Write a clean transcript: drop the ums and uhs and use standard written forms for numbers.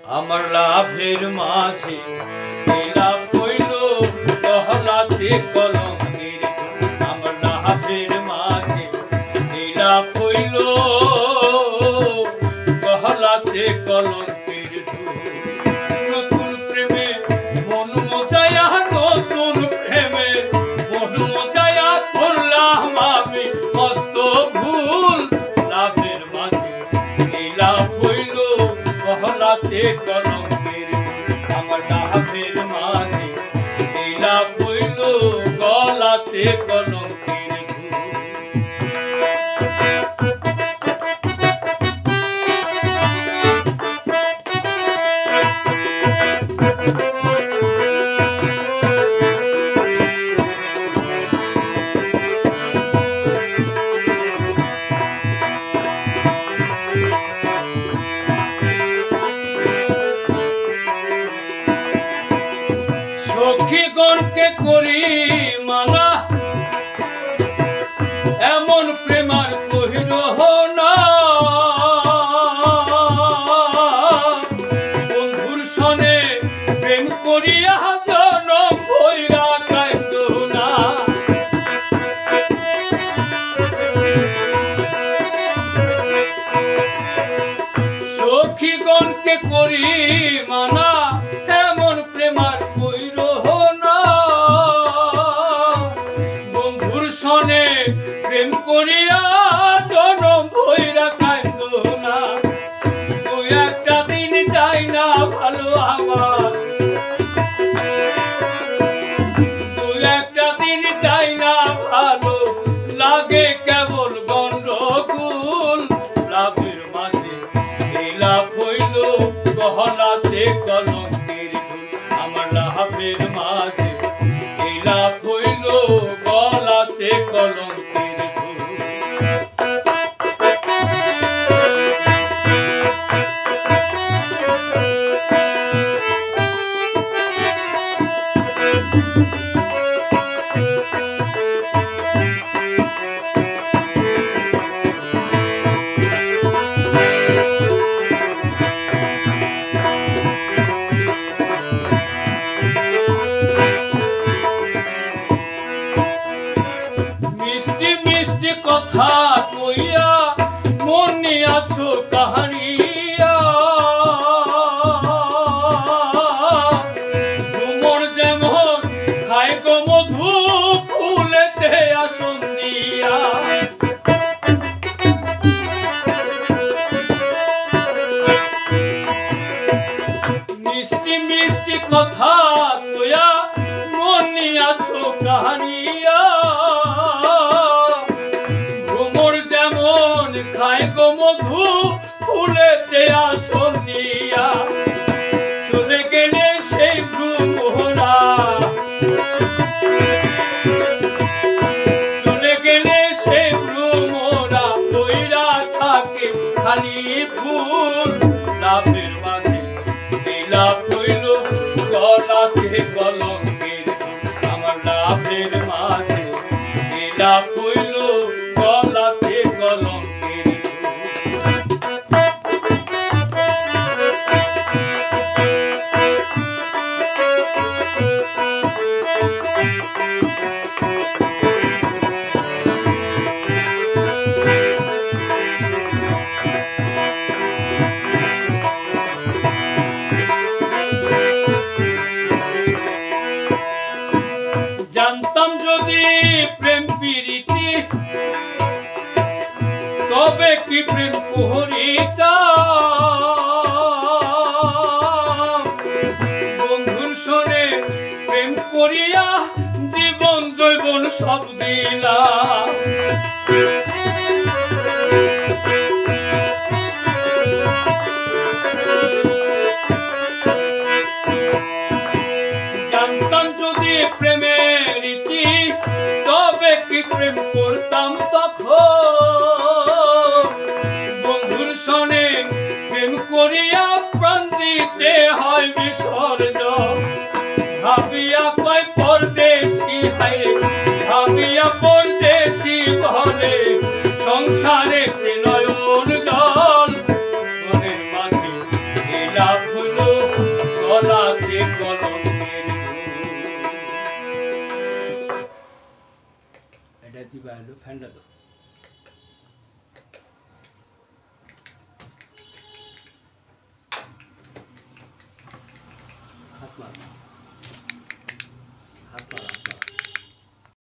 আমার লাভের মাঝে লাভ হইল গহলাতে কলঙ্কের ধূল। আমার লাভের মাঝে লাভ হইল গহলাতে কলঙ্কের ধূল। নতুন প্রেমে মন মজায়া, নতুন প্রেমে মন মজায়া করলাম আমি মস্ত ভুল। লাভের মাঝে লাভ হইল গহলাতে কলঙ্কের ধূল। আমার লাভের মাঝে লাভ হইল গলাতে কলঙ্কের ধূল। সখীগণকে করি মানা, এমন প্রেমার কহিল না। বন্ধুর সনে প্রেম করিয়া জনম ভৈরা কান্দ না। সখীগণকে করি মানা, এমন প্রেমার কইল না। বন্ধুর সনে প্রেম করিয়া জনম ভৈরা কান্দ না। দুই একটা দিন যাই না ভালো আমার, দুই একটা দিন যাই না ভালো লাগে কেবল গন্ডগোল। লাভের মাঝে লাভ হইল গহলাতে কলঙ্কের ধূল। আমার লাভের মাঝে লাভ হইল গলাতে কলঙ্কের ধূল। মিষ্টি মিষ্টি কথা কইয়া মনে আছো কাহারিয়া। ভ্রমর যেমন খায় গো মধু ফুলেতে আসন দিয়া। মিষ্টি মিষ্টি কথা কইয়া মনে আছো কাহারিয়া। ভ্রমর যেমন খায় গো মধু ফুলেতে আসন নিয়া। চলে গেলে সেই ভ্রমরা, চলে গেলে সেই ভ্রমরা কইরা থাকে খালি ফুল। লাভের মাঝে লাভ হইল গলাতে কলঙ্কের ধূল। আমার লাভের মাঝে লাভ হইল গলাতে কলঙ্কের জানতাম যদি প্রেম প্রীতি তবে কি প্রেম করিতাম। বন্ধুর সনে প্রেম করিয়া জীবন জৈবন সব দিলাম। জানতাম যদি প্রেমের রীতি তবে কি প্রেম করতাম তখন। বন্ধুর সনে প্রেম করিয়া প্রাণ দিতে হয় বিসর্জন। ভাবিয়া কয় পরদেশি হায়, ভাবিয়া পরদেশি বলে সংসারে নয়ন জল। মনের মাঝে লাভ হইল বাইরে ফ্যানটা তো হাত মারা